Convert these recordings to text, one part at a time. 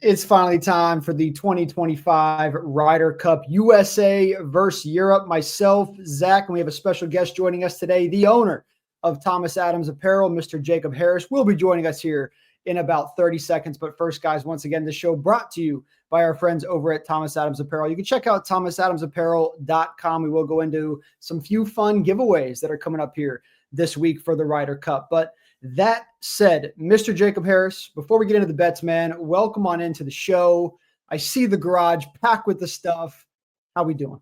It's finally time for the 2025 Ryder Cup USA versus Europe. Myself, Zach, and we have a special guest joining us today, the owner of Thomas Adams Apparel, Mr. Jacob Harris, will be joining us here in about 30 seconds. But first, guys, once again, the show brought to you by our friends over at Thomas Adams Apparel. You can check out thomasadamsapparel.com. We will go into some few fun giveaways that are coming up here this week for the Ryder Cup. But that said, Mr. Jacob Harris, before we get into the bets, man, welcome on into the show. I see the garage packed with the stuff. How we doing?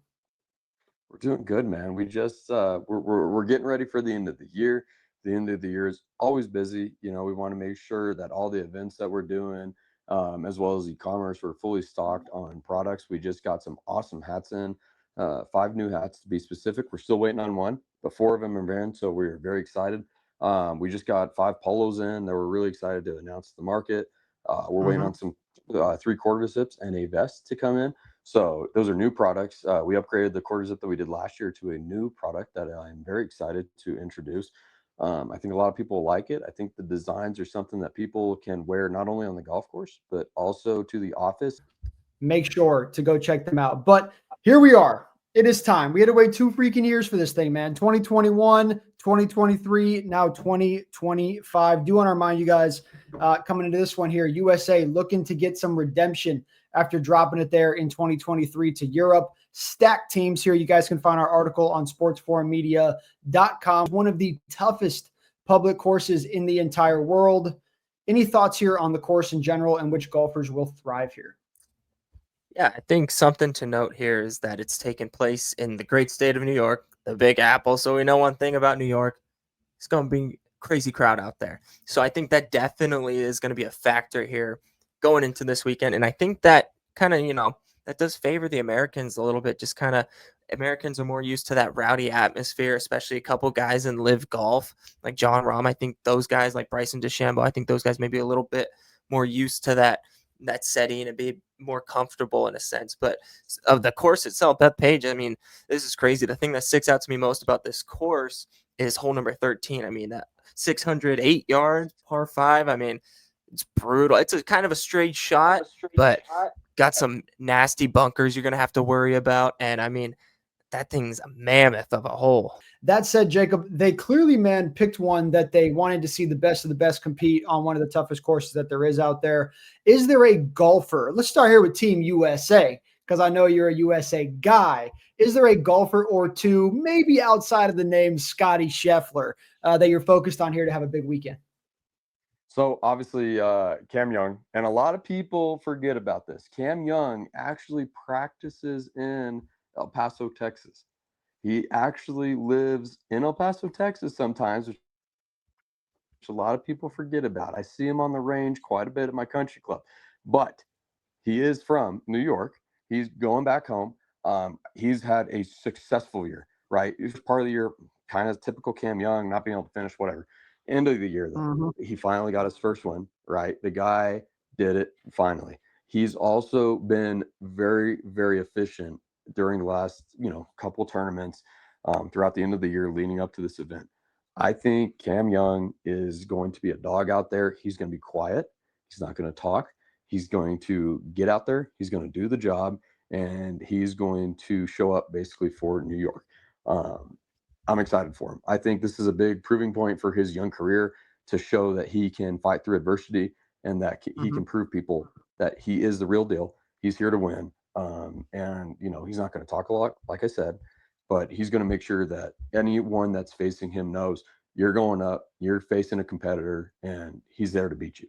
We're doing good, man. We just we're getting ready for the end of the year. The end of the year is always busy. You know, we want to make sure that all the events that we're doing, as well as e-commerce, we're fully stocked on products. We just got some awesome hats in, 5 new hats to be specific. We're still waiting on one, but 4 of them are in, so we're very excited. We just got 5 polos in that we're really excited to announce to the market. We're waiting on some 3 quarter zips and a vest to come in. So those are new products. We upgraded the quarter zip that we did last year to a new product that I'm very excited to introduce. I think a lot of people like it. I think the designs are something that people can wear not only on the golf course, but also to the office. Make sure to go check them out. But here we are. It is time. We had to wait 2 freaking years for this thing, man. 2021, 2023, now 2025. Do want to remind you guys coming into this one here, USA looking to get some redemption after dropping it there in 2023 to Europe. Stacked teams here. You guys can find our article on sportsforummedia.com. One of the toughest public courses in the entire world. Any thoughts here on the course in general and which golfers will thrive here? Yeah, I think something to note here is that it's taken place in the great state of New York, the Big Apple. So we know one thing about New York, it's going to be a crazy crowd out there. So I think that definitely is going to be a factor here going into this weekend. And I think that kind of, that does favor the Americans a little bit. Just kind of Americans are more used to that rowdy atmosphere, especially a couple guys in live golf like John Rahm. I think those guys like Bryson DeChambeau, I think those guys may be a little bit more used to that setting and be more comfortable in a sense. But of the course itself, Bethpage, I mean, this is crazy. The thing that sticks out to me most about this course is hole number 13. I mean, that 608 yards, par 5. I mean, it's brutal. It's a kind of a straight shot, but got some nasty bunkers you're going to have to worry about. And I mean, that thing's a mammoth of a hole. That said, Jacob, they clearly, man, picked one that they wanted to see the best of the best compete on one of the toughest courses that there is out there. Is there a golfer? Let's start here with Team USA, because I know you're a USA guy. Is there a golfer or two, maybe outside of the name Scotty Scheffler, that you're focused on here to have a big weekend? So obviously Cam Young, and a lot of people forget about this. Cam Young actually practices in El Paso, Texas. He actually lives in El Paso, Texas sometimes, which a lot of people forget about. I see him on the range quite a bit at my country club, but he is from New York. He's going back home. He's had a successful year, right? It was part of the year, kind of typical Cam Young, not being able to finish, whatever. End of the year, though, he finally got his first win, right? The guy did it finally. He's also been very, very efficient during the last, couple tournaments throughout the end of the year leading up to this event. I think Cam Young is going to be a dog out there. He's going to be quiet. He's not going to talk. He's going to get out there. He's going to do the job, and he's going to show up basically for New York. I'm excited for him. I think this is a big proving point for his young career to show that he can fight through adversity and that he can prove people that he is the real deal. He's here to win. And, he's not going to talk a lot, like I said, but he's going to make sure that anyone that's facing him knows you're going up, you're facing a competitor, and he's there to beat you.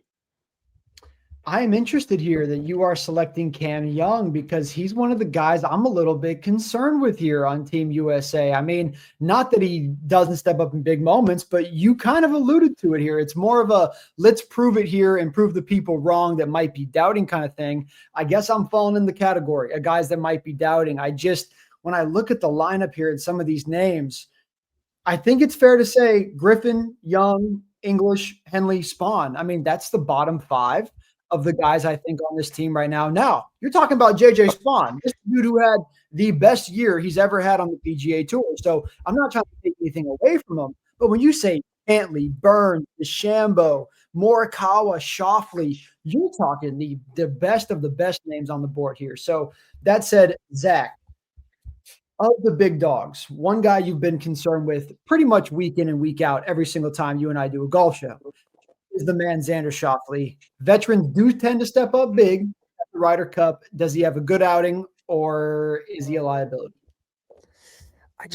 I am interested here that you are selecting Cam Young because he's one of the guys I'm a little bit concerned with here on Team USA. I mean, not that he doesn't step up in big moments, but you kind of alluded to it here. It's more of a let's prove it here and prove the people wrong that might be doubting kind of thing. I guess I'm falling in the category of guys that might be doubting. When I look at the lineup here and some of these names, I think it's fair to say Griffin, Young, English, Henley, Spawn. I mean, that's the bottom 5 of the guys I think on this team right now. Now, you're talking about JJ Spawn, this dude who had the best year he's ever had on the PGA Tour. So I'm not trying to take anything away from him. But when you say Cantley, Burns, DeChambeau, Morikawa, Schauffele. You're talking the best of the best names on the board here. So that said, Zach, of the big dogs, one guy you've been concerned with pretty much week in and week out every single time you and I do a golf show is the man Xander Schauffele. Veterans do tend to step up big at the Ryder Cup. Does he have a good outing or is he a liability? I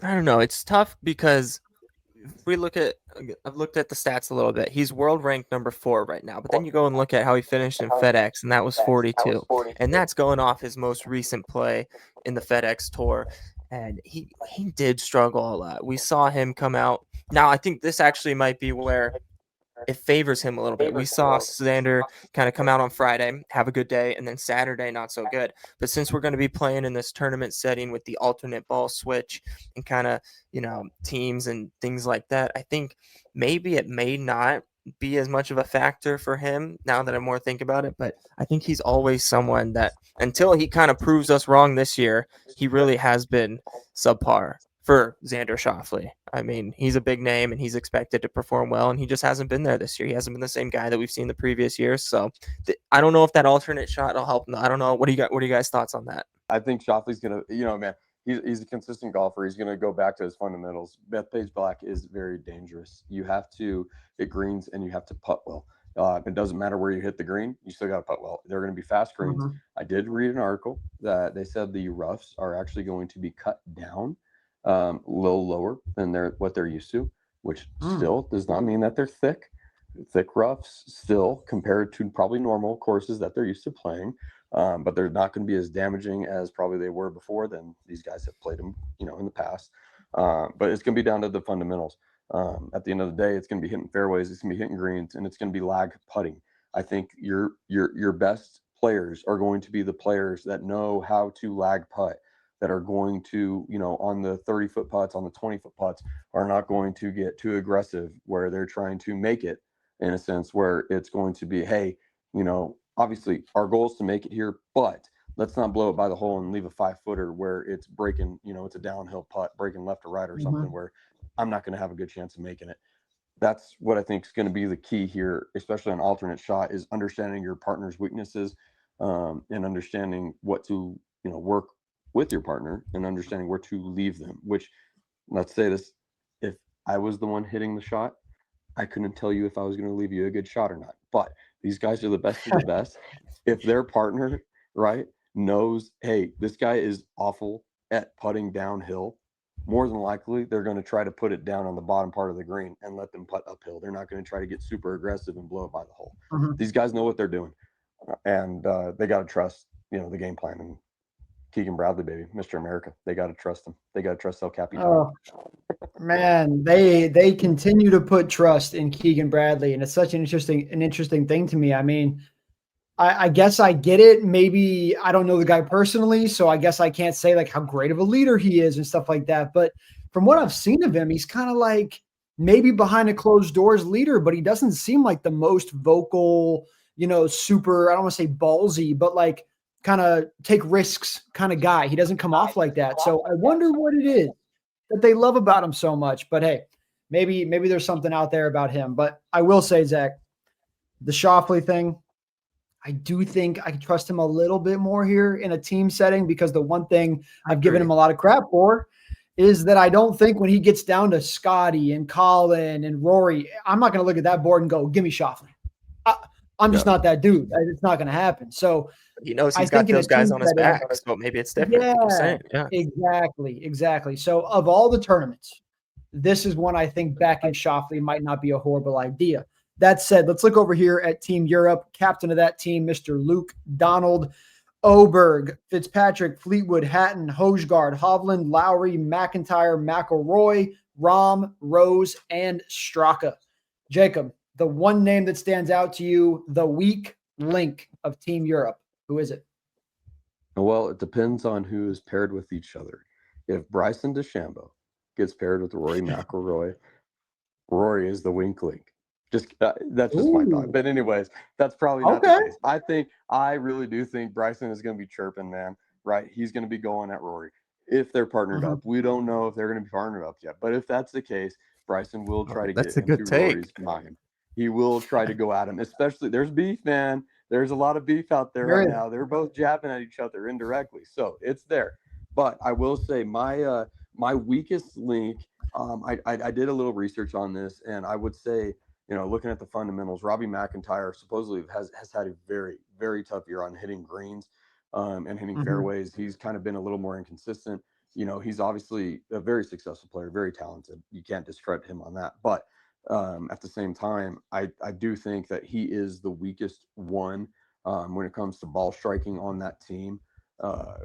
don't know. It's tough because if I've looked at the stats a little bit. He's world ranked number 4 right now, but then you go and look at how he finished in FedEx, and that was 42, and that's going off his most recent play in the FedEx Tour, and he did struggle a lot. We saw him come out. Now I think this actually might be where it favors him a little bit. We saw Xander kind of come out on Friday, have a good day, and then Saturday not so good. But since we're going to be playing in this tournament setting with the alternate ball switch and kind of, teams and things like that, I think maybe it may not be as much of a factor for him now that I more think about it. But I think he's always someone that until he kind of proves us wrong this year, he really has been subpar for Xander Schauffele. I mean, he's a big name and he's expected to perform well, and he just hasn't been there this year. He hasn't been the same guy that we've seen the previous years. So I don't know if that alternate shot will help him. I don't know. What do you guys' thoughts on that? I think Shoffley's gonna, man, he's a consistent golfer. He's gonna go back to his fundamentals. Bethpage Black is very dangerous. You have to hit greens and you have to putt well. It doesn't matter where you hit the green, you still got to putt well. They're going to be fast greens. Mm-hmm. I did read an article that they said the roughs are actually going to be cut down a little lower than what they're used to, which still does not mean that they're thick roughs still compared to probably normal courses that they're used to playing. But they're not going to be as damaging as probably they were before. Then these guys have played them, in the past. But it's going to be down to the fundamentals. At the end of the day, it's going to be hitting fairways, it's going to be hitting greens, and it's going to be lag putting. I think your best players are going to be the players that know how to lag putt, that are going to, on the 30-foot putts, on the 20-foot putts, are not going to get too aggressive where they're trying to make it in a sense where it's going to be, hey, obviously our goal is to make it here, but let's not blow it by the hole and leave a 5-footer where it's breaking, it's a downhill putt, breaking left or right or something where I'm not going to have a good chance of making it. That's what I think is going to be the key here, especially on alternate shot, is understanding your partner's weaknesses and understanding what to, work with your partner and understanding where to leave them, which, let's say this, if I was the one hitting the shot, I couldn't tell you if I was going to leave you a good shot or not. But these guys are the best of the best. If their partner, right, knows, hey, this guy is awful at putting downhill, more than likely they're going to try to put it down on the bottom part of the green and let them putt uphill. They're not going to try to get super aggressive and blow it by the hole. These guys know what they're doing, and they got to trust, the game plan. And Keegan Bradley, baby, Mr. America, they got to trust him. They got to trust El Capitan. Man, they continue to put trust in Keegan Bradley, and it's such an interesting thing to me. I mean, I guess I get it. Maybe I don't know the guy personally, so I guess I can't say like how great of a leader he is and stuff like that. But from what I've seen of him, he's kind of like maybe behind a closed doors leader, but he doesn't seem like the most vocal, super, I don't want to say ballsy, but like kind of take risks kind of guy. He doesn't come off like that. So I wonder what it is that they love about him so much. But hey, maybe there's something out there about him. But I will say, Zach, the Schauffele thing, I do think I can trust him a little bit more here in a team setting, because the one thing I've given him a lot of crap for is that I don't think when he gets down to Scotty and Colin and Rory, I'm not going to look at that board and go, give me Schauffele. I'm just not that dude. It's not going to happen. So he knows he's got those guys on his back, so maybe it's different. Yeah, exactly. So of all the tournaments, this is one I think backing Schauffele might not be a horrible idea. That said, let's look over here at Team Europe. Captain of that team, Mr. Luke Donald, Oberg, Fitzpatrick, Fleetwood, Hatton, Hojgaard, Hovland, Lowry, McIntyre, McIlroy, Rahm, Rose, and Straka. Jacob, the one name that stands out to you, the weak link of Team Europe. Who is it? Well, it depends on who is paired with each other. If Bryson DeChambeau gets paired with Rory McIlroy, Rory is the weak link. That's just my thought. But anyways, that's probably not the case. I really do think Bryson is going to be chirping, man. Right? He's going to be going at Rory if they're partnered up. We don't know if they're going to be partnered up yet, but if that's the case, Bryson will try to get into Rory's mind. he will try to go at him. Especially, there's beef, man. There's a lot of beef out there right now. They're both jabbing at each other indirectly, so it's there. But I will say my weakest link. I did a little research on this, and I would say, looking at the fundamentals, Robbie McIntyre supposedly has had a very, very tough year on hitting greens and hitting fairways. He's kind of been a little more inconsistent. He's obviously a very successful player, very talented. You can't discredit him on that. But at the same time, I do think that he is the weakest one when it comes to ball striking on that team.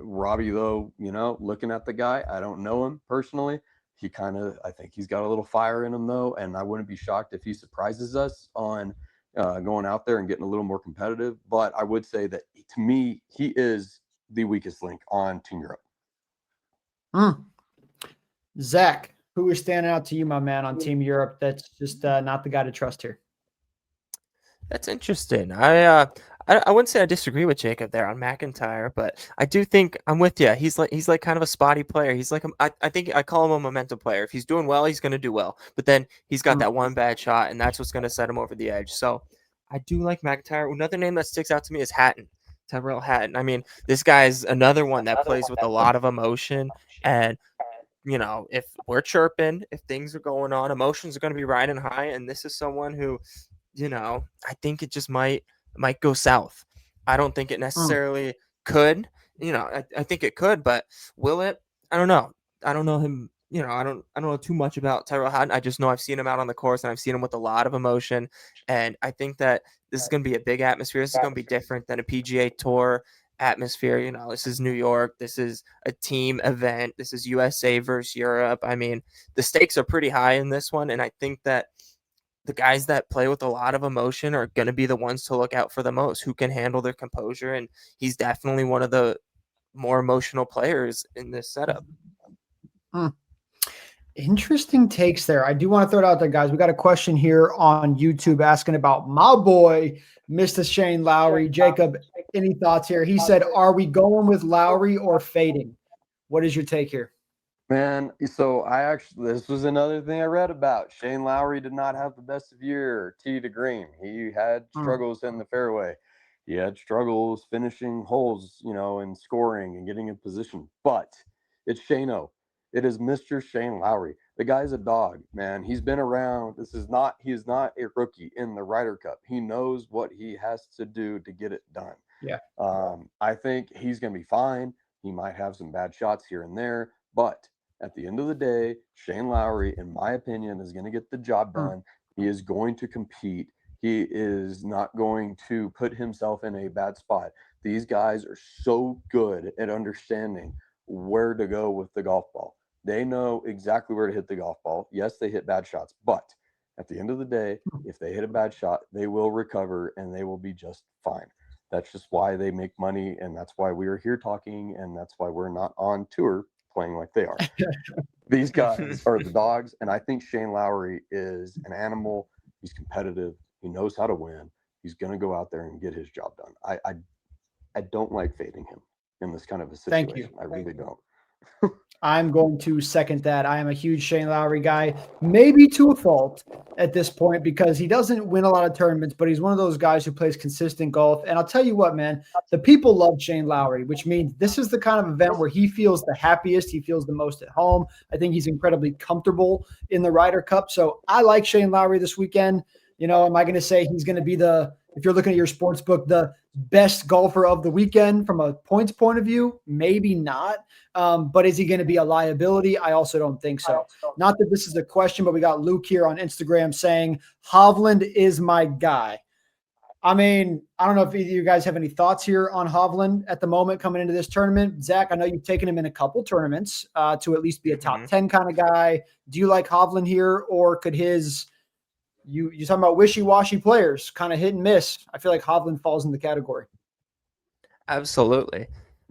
Robbie, though, looking at the guy, I don't know him personally. I think he's got a little fire in him, though, and I wouldn't be shocked if he surprises us on going out there and getting a little more competitive. But I would say that, to me, he is the weakest link on Team Europe. Zach, who is standing out to you, my man, on Team Europe that's just not the guy to trust here? That's interesting. I wouldn't say I disagree with Jacob there on McIntyre, but I do think I'm with you. He's like kind of a spotty player. He's like I think I call him a momentum player. If he's doing well, he's going to do well. But then he's got that one bad shot, and that's what's going to set him over the edge. So I do like McIntyre. Another name that sticks out to me is Hatton, Tyrrell Hatton. I mean, this guy's another one that plays with a lot of emotion, and if we're chirping, if things are going on, emotions are going to be riding high, and this is someone who, I think it just might go south. I don't think it necessarily could. I think it could, but will it? I don't know. I don't know him. I don't know too much about Tyrrell Hatton. I just know I've seen him out on the course, and I've seen him with a lot of emotion. And I think that this is going to be a big atmosphere. This is going to be different than a PGA Tour atmosphere. This is New York. This is a team event. This is USA versus Europe. I mean, the stakes are pretty high in this one, and I think that the guys that play with a lot of emotion are going to be the ones to look out for the most, who can handle their composure. And he's definitely one of the more emotional players in this setup. Interesting takes there. I do want to throw it out there, guys. We got a question here on YouTube asking about my boy, Mr. Shane Lowry. Jacob, any thoughts here? He said, are we going with Lowry or fading? What is your take here? Man, so this was another thing I read about. Shane Lowry did not have the best of year tee to green. He had struggles in the fairway. He had struggles finishing holes, and scoring and getting in position. But it's Shane-O. It is Mr. Shane Lowry. The guy's a dog, man. He's been around. He is not a rookie in the Ryder Cup. He knows what he has to do to get it done. Yeah. I think he's going to be fine. He might have some bad shots here and there, but at the end of the day, Shane Lowry, in my opinion, is going to get the job done. He is going to compete. He is not going to put himself in a bad spot. These guys are so good at understanding where to go with the golf ball. They know exactly where to hit the golf ball. Yes, they hit bad shots, but at the end of the day, if they hit a bad shot, they will recover and they will be just fine. That's just why they make money, and that's why we are here talking, and that's why we're not on tour playing like they are. These guys are the dogs, and I think Shane Lowry is an animal. He's competitive. He knows how to win. He's going to go out there and get his job done. I don't like fading him in this kind of a situation. Thank you. I really don't. I'm going to second that. I am a huge Shane Lowry guy, maybe to a fault at this point, because he doesn't win a lot of tournaments, but he's one of those guys who plays consistent golf. And I'll tell you what, man, the people love Shane Lowry, which means this is the kind of event where he feels the happiest. He feels the most at home. I think he's incredibly comfortable in the Ryder Cup. So I like Shane Lowry this weekend. Am I going to say he's going to be if you're looking at your sports book, the best golfer of the weekend from a points point of view? Maybe not. But is he going to be a liability? I also don't think so. Not that this is a question, but we got Luke here on Instagram saying Hovland is my guy. I mean, I don't know if either of you guys have any thoughts here on Hovland at the moment coming into this tournament. Zach, I know you've taken him in a couple tournaments to at least be a top 10 kind of guy. Do you like Hovland here, or could his you talking about wishy-washy players, kind of hit and miss? I feel like Hovland falls in the category. Absolutely.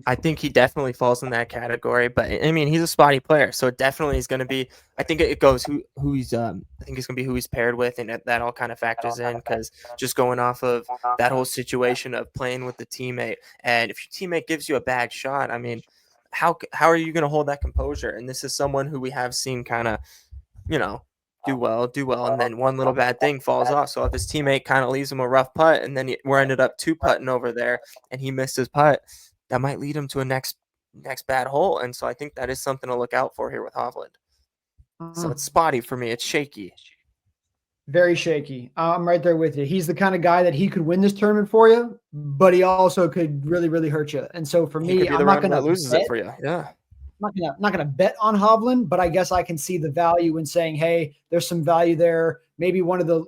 I think he definitely falls in that category, but I mean, he's a spotty player, so it definitely is going to be. I think it goes who he's. I think it's going to be who he's paired with, and that all kind of factors in, because just going off of that whole situation of playing with the teammate, and if your teammate gives you a bad shot, I mean, how are you going to hold that composure? And this is someone who we have seen kind of, do well, and then one little bad thing falls off. So if his teammate kind of leaves him a rough putt, and then we're ended up 2-putting over there, and he missed his putt, that might lead him to a next bad hole. And so I think that is something to look out for here with Hovland. So it's spotty for me. It's shaky. Very shaky. I'm right there with you. He's the kind of guy that he could win this tournament for you, but he also could really, really hurt you. And so for me, I'm not going to lose it for you. Yeah. Not gonna bet on Hovland, but I guess I can see the value in saying, hey, there's some value there. Maybe one of the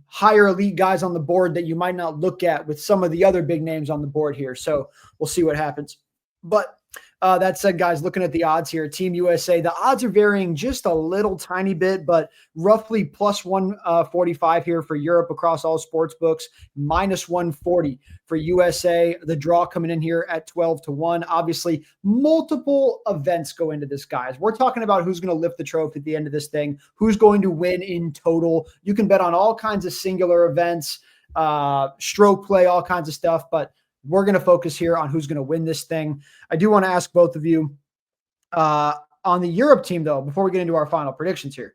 higher elite guys on the board that you might not look at with some of the other big names on the board here. So we'll see what happens. But that said, guys, looking at the odds here, Team USA, the odds are varying just a little tiny bit, but roughly plus 145 here for Europe across all sports books, minus 140 for USA. The draw coming in here at 12-1. Obviously, multiple events go into this, guys. We're talking about who's going to lift the trophy at the end of this thing, who's going to win in total. You can bet on all kinds of singular events, stroke play, all kinds of stuff, but we're going to focus here on who's going to win this thing. I do want to ask both of you on the Europe team, though, before we get into our final predictions here,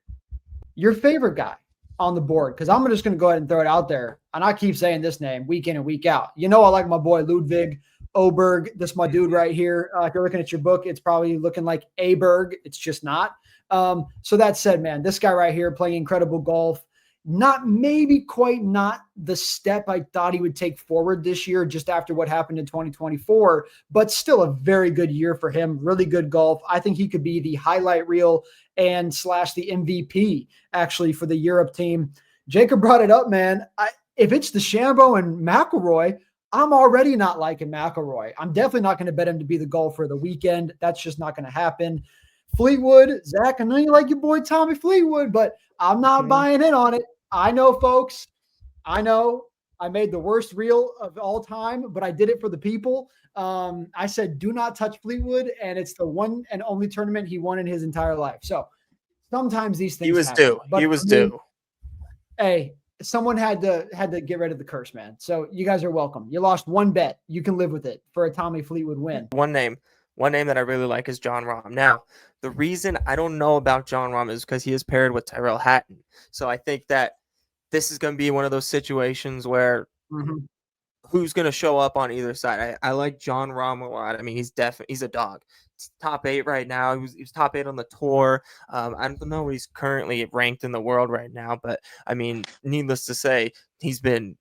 your favorite guy on the board, because I'm just going to go ahead and throw it out there. And I keep saying this name week in and week out. You know, I like my boy Ludwig Oberg. This is my dude right here. If you're looking at your book, it's probably looking like Aberg. It's just not. So that said, man, this guy right here playing incredible golf. Not the step I thought he would take forward this year just after what happened in 2024, but still a very good year for him. Really good golf. I think he could be the highlight reel and / the MVP actually for the Europe team. Jacob brought it up, man. If it's DeChambeau and McIlroy, I'm already not liking McIlroy. I'm definitely not going to bet him to be the golfer of the weekend. That's just not going to happen. Fleetwood, Zach, I know you like your boy Tommy Fleetwood, but I'm not buying in on it. I know, folks. I know I made the worst reel of all time, but I did it for the people. I said, do not touch Fleetwood, and it's the one and only tournament he won in his entire life. So sometimes these things happen. He was due. Hey, someone had to get rid of the curse, man. So you guys are welcome. You lost one bet. You can live with it for a Tommy Fleetwood win. One name that I really like is Jon Rahm. Now, the reason I don't know about Jon Rahm is because he is paired with Tyrrell Hatton. So I think that this is going to be one of those situations where who's going to show up on either side. I like Jon Rahm a lot. I mean, he's a dog. He's top 8 right now. He was top 8 on the tour. I don't know where he's currently ranked in the world right now, but I mean, needless to say, he's been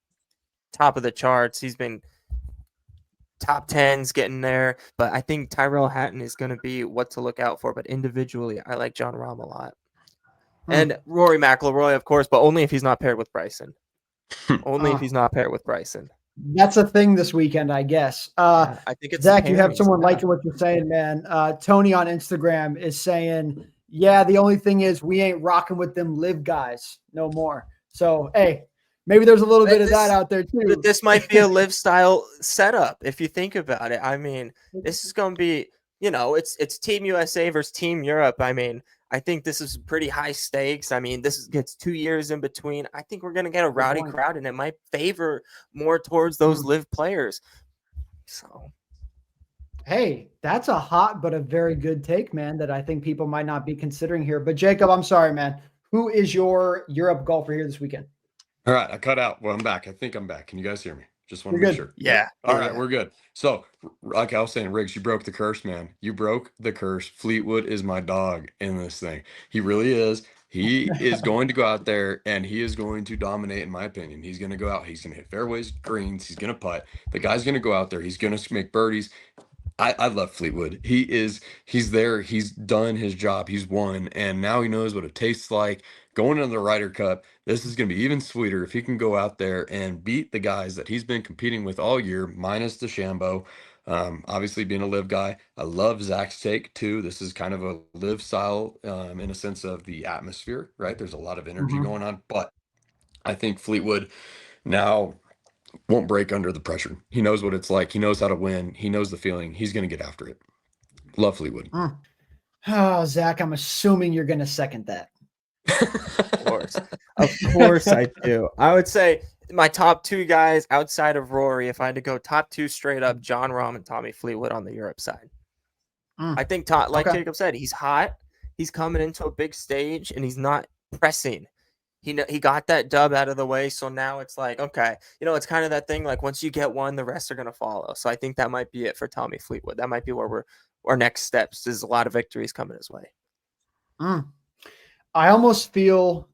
top of the charts. He's been top 10s getting there, but I think Tyrrell Hatton is going to be what to look out for. But individually, I like Jon Rahm a lot. And Rory McIlroy, of course, but only if he's not paired with Bryson. If he's not paired with Bryson. That's a thing this weekend, I guess. I think it's Zach, you have someone liking what you're saying, man. Tony on Instagram is saying, yeah, the only thing is we ain't rocking with them live guys no more. So, hey, maybe there's a little bit of that out there too. This might be a live style setup if you think about it. I mean, this is going to be, it's Team USA versus Team Europe. I mean, I think this is pretty high stakes. I mean, gets 2 years in between. I think we're going to get a rowdy crowd, and it might favor more towards those live players. So, hey, that's a hot but a very good take, man, that I think people might not be considering here. But Jacob, I'm sorry, man. Who is your Europe golfer here this weekend? All right, I cut out. Well, I'm back. I think I'm back. Can you guys hear me? Just want to make sure. Yeah. All right, we're good. So, like I was saying, Riggs, you broke the curse, man. You broke the curse. Fleetwood is my dog in this thing. He really is. He is going to go out there and he is going to dominate, in my opinion. He's going to go out. He's going to hit fairways, greens. He's going to putt. The guy's going to go out there. He's going to make birdies. I love Fleetwood. He's there. He's done his job. He's won. And now he knows what it tastes like. Going into the Ryder Cup, this is going to be even sweeter if he can go out there and beat the guys that he's been competing with all year, minus DeChambeau. Obviously, being a live guy, I love Zach's take too. This is kind of a live style in a sense of the atmosphere, right? There's a lot of energy going on, but I think Fleetwood now won't break under the pressure. He knows what it's like. He knows how to win. He knows the feeling. He's going to get after it. Love Fleetwood. Oh, Zach, I'm assuming you're going to second that. Of course I do. I would say my top 2 guys outside of Rory, if I had to go top 2 straight up, Jon Rahm and Tommy Fleetwood on the Europe side. I think, like Jacob said, he's hot. He's coming into a big stage, and he's not pressing. He got that dub out of the way, so now it's like, okay, it's kind of that thing, like once you get one, the rest are going to follow. So I think that might be it for Tommy Fleetwood. That might be where our next steps is a lot of victories coming his way. I almost feel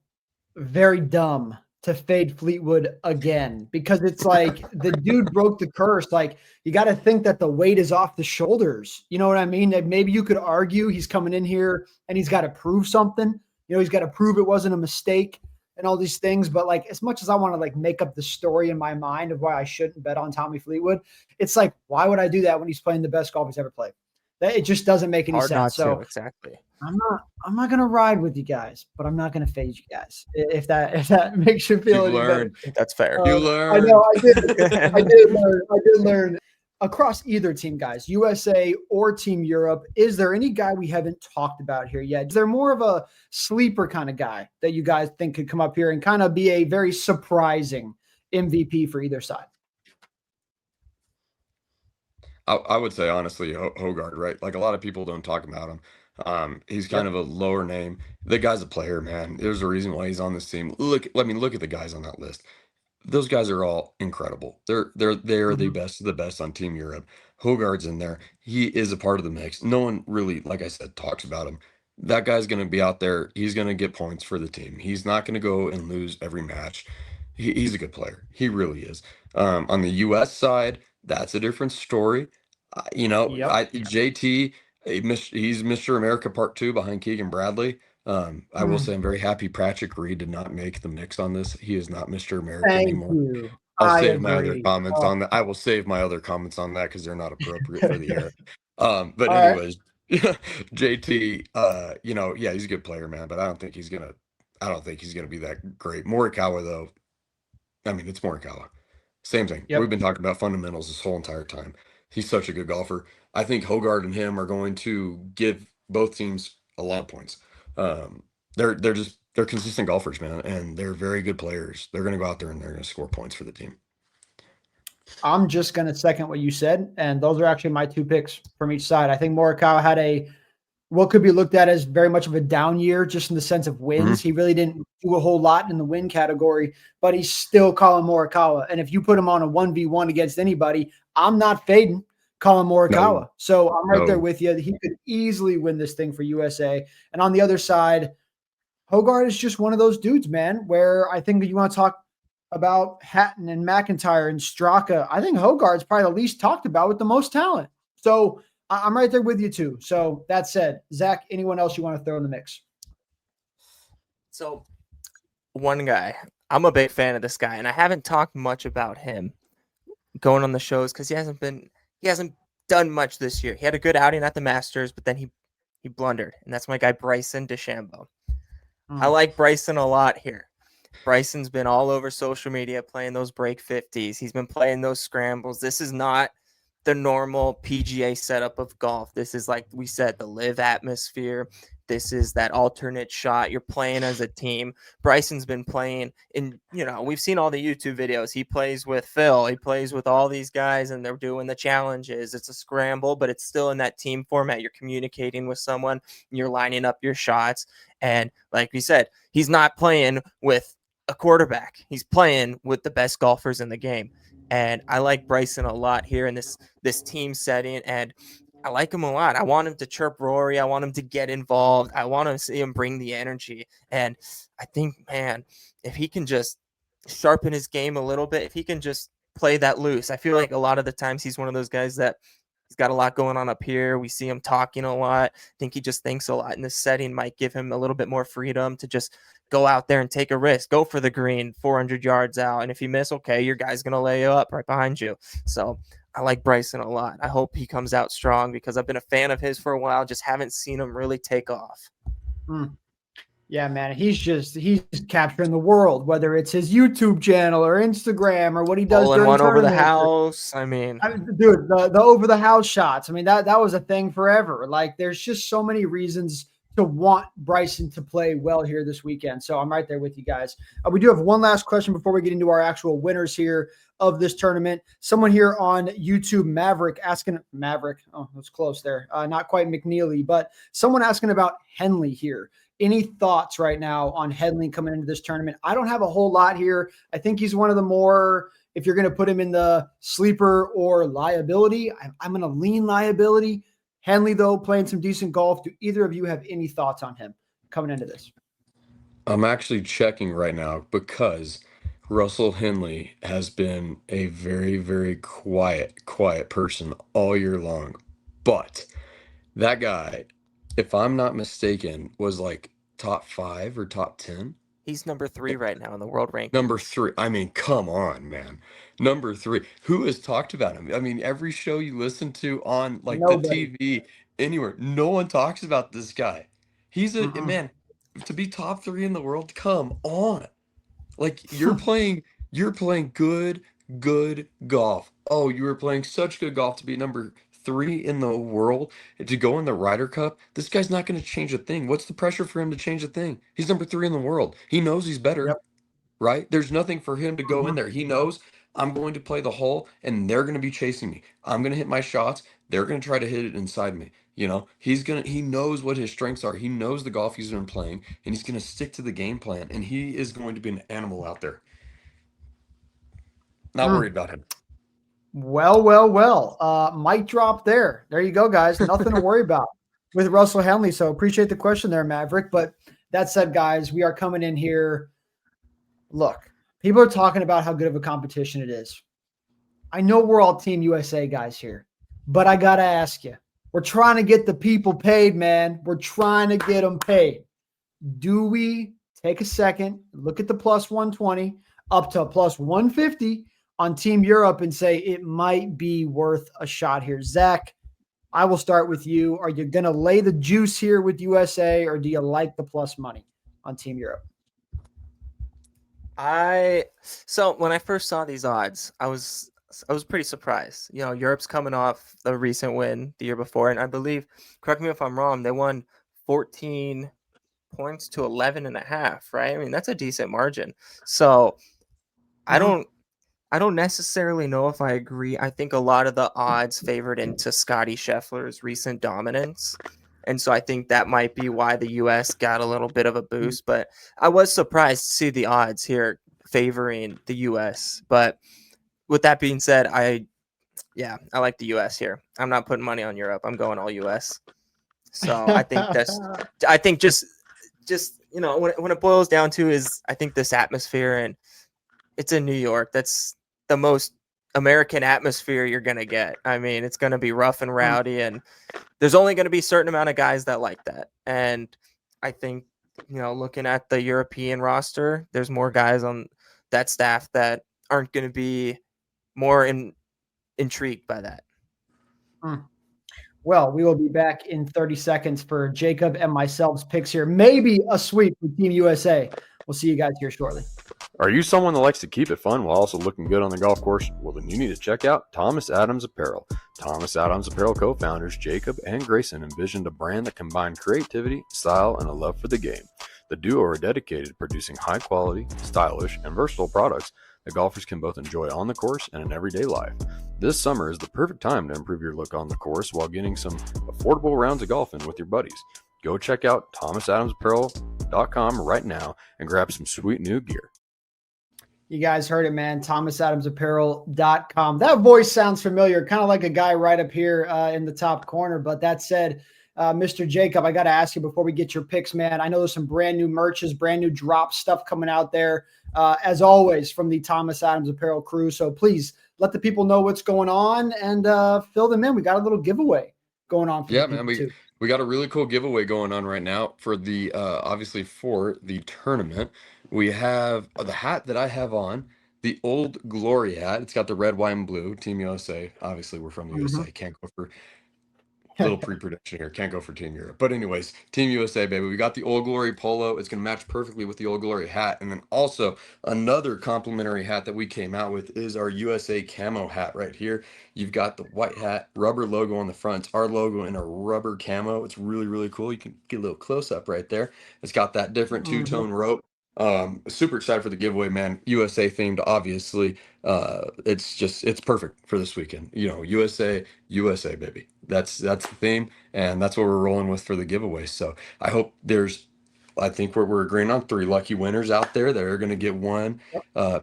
very dumb to fade Fleetwood again, because it's like the dude broke the curse. Like, you got to think that the weight is off the shoulders. You know what I mean? That maybe you could argue he's coming in here and he's got to prove something. He's got to prove it wasn't a mistake and all these things. But like, as much as I want to like make up the story in my mind of why I shouldn't bet on Tommy Fleetwood, it's like, why would I do that when he's playing the best golf he's ever played? That it just doesn't make any Hard not sense. So to, exactly. I'm not gonna ride with you guys, but I'm not gonna fade you guys. If that makes you feel any better. That's fair. You learn. I know I did. I did learn across either team, guys, USA or Team Europe. Is there any guy we haven't talked about here yet? Is there more of a sleeper kind of guy that you guys think could come up here and kind of be a very surprising MVP for either side? I would say honestly, Hogard, right? Like, a lot of people don't talk about him. He's kind of a lower name. The guy's a player, man. There's a reason why he's on this team. Look at the guys on that list. Those guys are all incredible. They're the best of the best on Team Europe. Hogard's in there. He is a part of the mix. No one really, like I said, talks about him. That guy's going to be out there. He's going to get points for the team. He's not going to go and lose every match. He's a good player. He really is. On the US side, that's a different story. JT, he's Mr. America Part 2 behind Keegan Bradley. I will say I'm very happy Patrick Reed did not make the mix on this. He is not Mr. America anymore. You. I'll save my other comments on that. I will save my other comments on that because they're not appropriate for the air. But anyways, JT, he's a good player, man, but I don't think he's gonna be that great. Morikawa, though, I mean, it's Morikawa. Same thing. Yep. We've been talking about fundamentals this whole entire time. He's such a good golfer. I think Hogard and him are going to give both teams a lot of points. They're consistent golfers, man, and they're very good players. They're going to go out there and they're going to score points for the team. I'm just going to second what you said, and those are actually my two picks from each side. I think Morikawa had what could be looked at as very much of a down year, just in the sense of wins. He really didn't do a whole lot in the win category, but he's still Colin Morikawa. And if you put him on a 1v1 against anybody, I'm not fading Colin Morikawa. No. So I'm right there with you. He could easily win this thing for USA. And on the other side, Hogard is just one of those dudes, man, where I think that you want to talk about Hatton and McIntyre and Straka. I think Hogard's probably the least talked about with the most talent. So I'm right there with you too. So that said, Zach, anyone else you want to throw in the mix? So one guy, I'm a big fan of this guy, and I haven't talked much about him going on the shows because he hasn't done much this year. He had a good outing at the Masters, but then he blundered, and that's my guy Bryson DeChambeau. I like Bryson a lot here. Bryson's been all over social media playing those break 50s. He's been playing those scrambles. This is not the normal PGA setup of golf. This is, like we said, the live atmosphere. This is that alternate shot. You're playing as a team. Bryson's been playing in, we've seen all the YouTube videos. He plays with Phil. He plays with all these guys, and they're doing the challenges. It's a scramble, but it's still in that team format. You're communicating with someone, and you're lining up your shots. And like we said, he's not playing with a quarterback. He's playing with the best golfers in the game. And I like Bryson a lot here in this team setting, and I like him a lot. I want him to chirp Rory. I want him to get involved. I want to see him bring the energy. And I think, man, if he can just sharpen his game a little bit, if he can just play that loose, I feel like a lot of the times he's one of those guys that he's got a lot going on up here. We see him talking a lot. I think he just thinks a lot, and this setting might give him a little bit more freedom to just go out there and take a risk, go for the green 400 yards out. And if you miss, okay, your guy's going to lay you up right behind you. So I like Bryson a lot. I hope he comes out strong because I've been a fan of his for a while. Just haven't seen him really take off. Yeah, man, he's capturing the world, whether it's his YouTube channel or Instagram or what he does during one over the tournaments. house. Dude, the over the house shots. I mean, that was a thing forever. Like, there's just so many reasons to want Bryson to play well here this weekend. So I'm right there with you guys. We do have one last question before we get into our actual winners here of this tournament. Someone here on YouTube, Maverick. Oh, that's close there. Not quite McNeely, but someone asking about Henley here. Any thoughts right now on Henley coming into this tournament? I don't have a whole lot here. I think he's one of the more, if you're going to put him in the sleeper or liability, I'm going to lean liability. Henley, though, playing some decent golf. Do either of you have any thoughts on him coming into this? I'm actually checking right now because Russell Henley has been a very, very quiet person all year long. But that guy, if I'm not mistaken, was like top 5 or top 10. He's number 3 right now in the world ranking. Number 3. I mean, come on, man. Number 3. Who has talked about him? I mean, every show you listen to on like the Nobody. TV, anywhere, no one talks about this guy. He's a Mm-mm. man to be top 3 in the world. Come on. Like you're playing good golf. Oh, you were playing such good golf to be number 3 in the world to go in the Ryder Cup. This guy's not going to change a thing. What's the pressure for him to change a thing? He's number 3 in the world. He knows he's better, Yep. right? There's nothing for him to go in Mhm. there. He knows I'm going to play the hole and they're going to be chasing me. I'm going to hit my shots. They're going to try to hit it inside me. He knows what his strengths are. He knows the golf he's been playing and he's going to stick to the game plan and he is going to be an animal out there. Not Mm. worried about him. Well. Mic drop there. There you go, guys. Nothing to worry about with Russell Henley. So appreciate the question there, Maverick. But that said, guys, we are coming in here. Look, people are talking about how good of a competition it is. I know we're all Team USA guys here, but I got to ask you, we're trying to get the people paid, man. We're trying to get them paid. Do we take a second, look at the plus 120 up to plus 150 on Team Europe and say it might be worth a shot here? Zach, I will start with you. Are you going to lay the juice here with USA, or do you like the plus money on Team Europe? So when I first saw these odds, I was pretty surprised. Europe's coming off the recent win the year before, and I believe, correct me if I'm wrong, they won 14 points to 11.5, right? I mean, that's a decent margin. So I don't necessarily know if I agree. I think a lot of the odds favored into Scotty Scheffler's recent dominance. And so I think that might be why the US got a little bit of a boost. But I was surprised to see the odds here favoring the US. But with that being said, I like the US here. I'm not putting money on Europe. I'm going all US. So I think just when it boils down to is I think this atmosphere, and it's in New York. That's the most American atmosphere you're going to get. I mean, it's going to be rough and rowdy, and there's only going to be a certain amount of guys that like that. And I think, looking at the European roster, there's more guys on that staff that aren't going to be more intrigued by that. Well, we will be back in 30 seconds for Jacob and myself's picks here. Maybe a sweep with Team USA. We'll see you guys here shortly. Are you someone that likes to keep it fun while also looking good on the golf course? Well, then you need to check out Thomas Adams Apparel. Thomas Adams Apparel co-founders Jacob and Grayson envisioned a brand that combined creativity, style, and a love for the game. The duo are dedicated to producing high-quality, stylish, and versatile products that golfers can both enjoy on the course and in everyday life. This summer is the perfect time to improve your look on the course while getting some affordable rounds of golf in with your buddies. Go check out thomasadamsapparel.com right now and grab some sweet new gear. You guys heard it, man. thomasadamsapparel.com. That voice sounds familiar, kind of like a guy right up here in the top corner. But that said, Mr. Jacob, I got to ask you before we get your picks, man. I know there's some brand new merches, brand new drop stuff coming out there, as always, from the Thomas Adams Apparel crew. So please let the people know what's going on and fill them in. We got a little giveaway going on for Yeah, the people man. too. We got a really cool giveaway going on right now for the obviously for the tournament. We have the hat that I have on, the Old Glory hat. It's got the red, white, and blue. Team USA. Obviously, we're from the USA. Can't go for little pre-production here. Can't go for Team Europe. But anyways, Team USA, baby. We got the Old Glory polo. It's going to match perfectly with the Old Glory hat. And then also another complimentary hat that we came out with is our USA camo hat right here. You've got the white hat, rubber logo on the front. It's our logo in a rubber camo. It's really, really cool. You can get a little close-up right there. It's got that different two-tone rope. Super excited for the giveaway, man. USA themed, obviously. It's perfect for this weekend. USA, baby. That's the theme, and that's what we're rolling with for the giveaway. So I hope there's I think we're agreeing on 3 lucky winners out there that are going to get one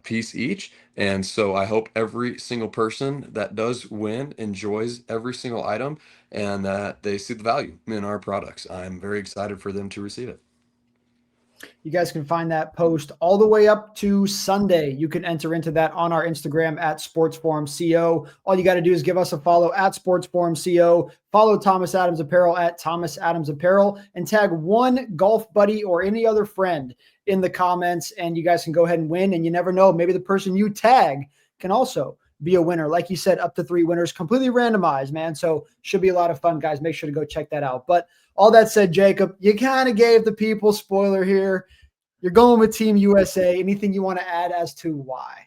piece each. And so I hope every single person that does win enjoys every single item and that they see the value in our products. I'm very excited for them to receive it. You guys can find that post all the way up to Sunday. You can enter into that on our Instagram at SportsForumCO. All you got to do is give us a follow at SportsForumCO. Follow Thomas Adams Apparel at Thomas Adams Apparel and tag one golf buddy or any other friend in the comments, and you guys can go ahead and win. And you never know, maybe the person you tag can also be a winner. Like you said, up to 3 winners, completely randomized, man. So should be a lot of fun, guys. Make sure to go check that out. But all that said, Jacob, you kind of gave the people spoiler here. You're going with Team USA. Anything you want to add as to why?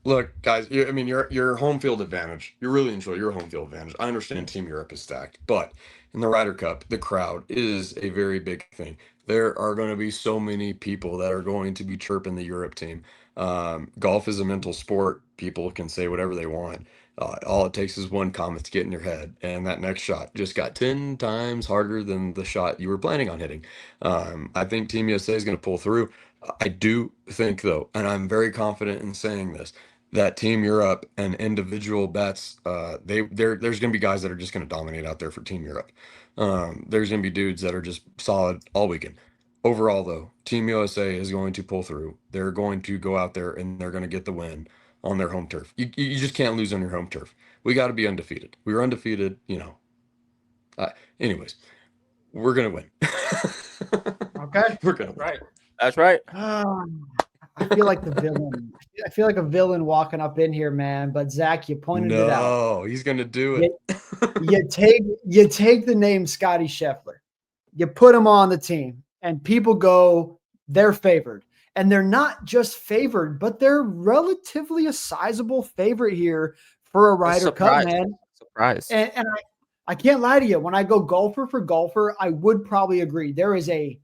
Look, guys, your home field advantage. You really enjoy your home field advantage. I understand Team Europe is stacked, but in the Ryder Cup, the crowd is a very big thing. There are going to be so many people that are going to be chirping the Europe team. Golf is a mental sport. People can say whatever they want. All it takes is one comment to get in your head, and that next shot just got 10 times harder than the shot you were planning on hitting. I think Team USA is going to pull through. I do think, though, and I'm very confident in saying this, that Team Europe and individual bets, there's going to be guys that are just going to dominate out there for Team Europe. There's going to be dudes that are just solid all weekend. Overall, though, Team USA is going to pull through. They're going to go out there and they're going to get the win on their home turf. You just can't lose on your home turf. We got to be undefeated. We were undefeated, anyways, we're going to win. Okay. We're going to win. Right. That's right. I feel like the villain. I feel like a villain walking up in here, man. But Zach, you pointed it out. No, he's going to do it. You take the name Scotty Scheffler. You put him on the team, and people go, they're favored. And they're not just favored, but they're relatively a sizable favorite here for a Ryder Cup, man. Surprise. And I can't lie to you. When I go golfer for golfer, I would probably agree. There is a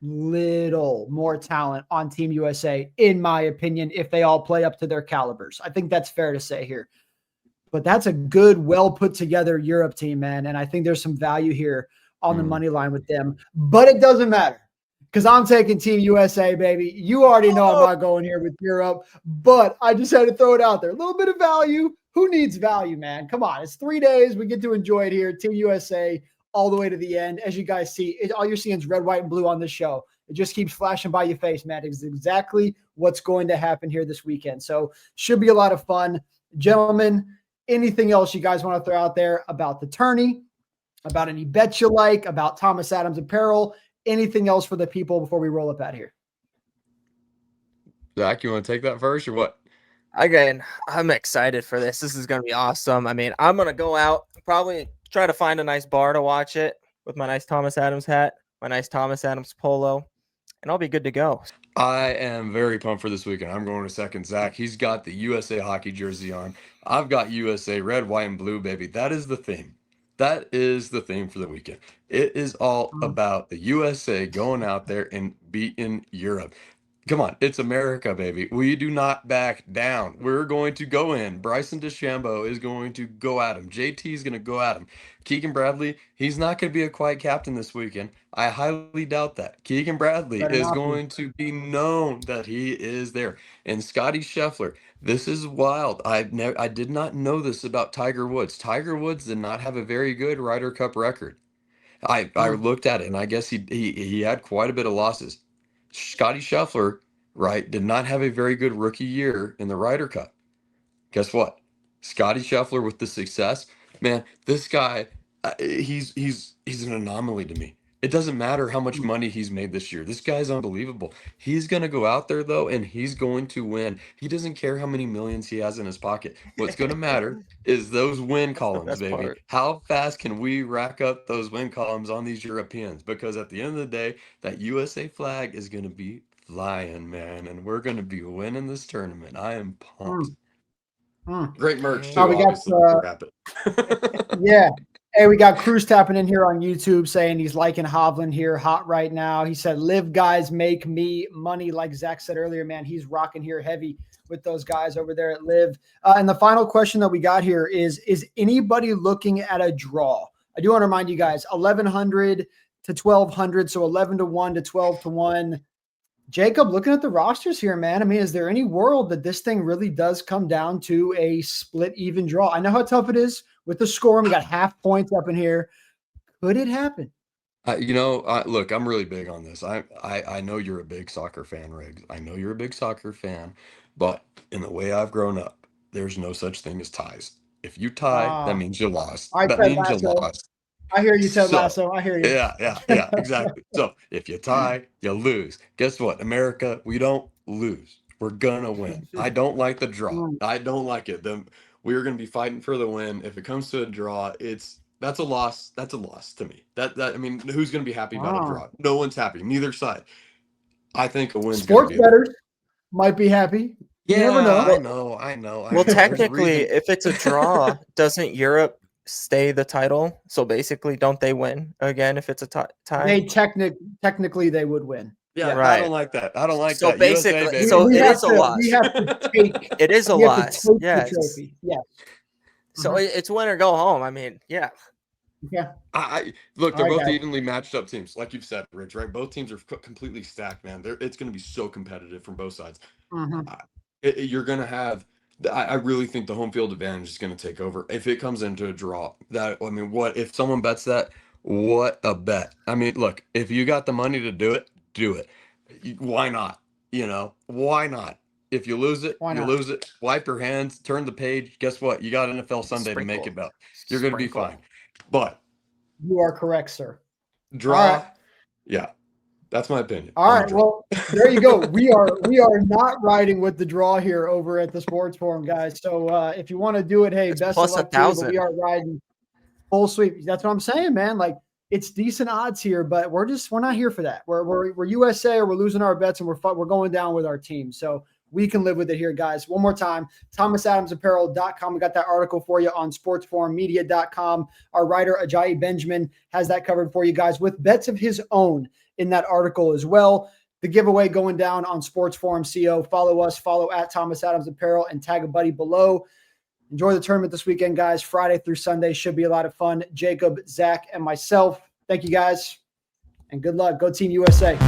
little more talent on Team USA, in my opinion, if they all play up to their calibers. I think that's fair to say here. But that's a good, well put together Europe team, man. And I think there's some value here on the money line with them. But it doesn't matter, because I'm taking Team USA, baby. You already know I'm not going here with Europe, but I just had to throw it out there. A little bit of value. Who needs value, man? Come on. It's 3 days. We get to enjoy it here. Team USA all the way to the end. As you guys see, all you're seeing is red, white, and blue on this show. It just keeps flashing by your face, man. It's exactly what's going to happen here this weekend. So should be a lot of fun. Gentlemen, anything else you guys want to throw out there about the tourney, about any bets you like, about Thomas Adams Apparel, anything else for the people before we roll up out here? Zach, you want to take that first or what? Again, I'm excited for this. This is going to be awesome. I mean, I'm going to go out, probably try to find a nice bar to watch it with my nice Thomas Adams hat, my nice Thomas Adams polo, and I'll be good to go. I am very pumped for this weekend. I'm going to second Zach. He's got the USA hockey jersey on. I've got USA red, white, and blue, baby. That is the theme. That is the theme for the weekend. It is all about the USA going out there and beating Europe. Come on, it's America, baby. We do not back down. We're going to go in. Bryson DeChambeau is going to go at him. JT is going to go at him. Keegan Bradley, he's not going to be a quiet captain this weekend. I highly doubt that. Keegan Bradley is going to be known that he is there. And Scotty Scheffler, this is wild. I did not know this about Tiger Woods. Tiger Woods did not have a very good Ryder Cup record. I looked at it, and I guess he had quite a bit of losses. Scotty Scheffler, right, did not have a very good rookie year in the Ryder Cup. Guess what? Scotty Scheffler with the success, man, this guy, he's an anomaly to me. It doesn't matter how much money he's made this year. This guy's unbelievable. He's going to go out there, though, and he's going to win. He doesn't care how many millions he has in his pocket. What's going to matter is those win columns, baby. Part. How fast can we rack up those win columns on these Europeans? Because at the end of the day, that USA flag is going to be flying, man, and we're going to be winning this tournament. I am pumped. Great merch, too, obviously, to wrap it. Yeah. Hey, we got Cruz tapping in here on YouTube saying he's liking Hovland here hot right now. He said, live guys make me money. Like Zach said earlier, man, he's rocking here heavy with those guys over there at Live. And the final question that we got here is anybody looking at a draw? I do want to remind you guys, 1,100 to 1,200. So 11-1 to 12-1. Jacob, looking at the rosters here, man, I mean, is there any world that this thing really does come down to a split even draw? I know how tough it is with the scoring. We got half points up in here. Could it happen? Look, I'm really big on this. I know you're a big soccer fan, Riggs. I know you're a big soccer fan, but in the way I've grown up, there's no such thing as ties. If you tie, that means you lost. All right, That Ted means you Lasso. lost. I hear you, Ted So, Lasso. I hear you. Yeah, exactly. So if you tie, you lose. Guess what? America, we don't lose. We're gonna win. I don't like the draw. I don't like it. We're gonna be fighting for the win. If it comes to a draw, that's a loss. That's a loss to me. I mean, who's gonna be happy about a draw? No one's happy. Neither side. I think a win's Sports gonna be bettors might be happy. You never know. I know. Well, There's a technically, reason- if it's a draw, doesn't Europe stay the title? So basically, don't they win again if it's a tie? They technically they would win. Yeah, I Right. don't like that. I don't like So that. USA, basically- baby. so we it have is a to- loss. We have to take. It is a we have to loss. take the Yes. trophy. Yes. So it's win or go home. I mean, yeah. Yeah. Look, they're All right, both guys. evenly matched up teams, like you've said, Rich. Right? Both teams are completely stacked, man. It's going to be so competitive from both sides. You're going to have. I really think the home field advantage is going to take over if it comes into a draw. What if someone bets that? What a bet! I mean, look, if you got the money to do it, do it. Why not? Why not? If you lose it, you lose it. Wipe your hands, turn the page. Guess what? You got NFL Sunday to make it up. You're going to be fine. But you are correct, sir. Draw, yeah, that's my opinion. All right, well, there you go. We are not riding with the draw here over at the Sports Forum, guys. So if you want to do it, hey, It's best plus of luck to you, but 1,000. we are riding full sweep. That's what I'm saying, man. Like it's decent odds here, but we're not here for that. We're USA or we're losing our bets and we're going down with our team. So we can live with it here, guys. One more time, ThomasAdamsApparel.com. We got that article for you on sportsforummedia.com. Our writer, Ajayi Benjamin, has that covered for you guys with bets of his own in that article as well. The giveaway going down on Sports Forum CO. Follow us, follow at Thomas Adams Apparel, and tag a buddy below. Enjoy the tournament this weekend, guys. Friday through Sunday should be a lot of fun. Jacob, Zach, and myself. Thank you, guys, and good luck. Go Team USA.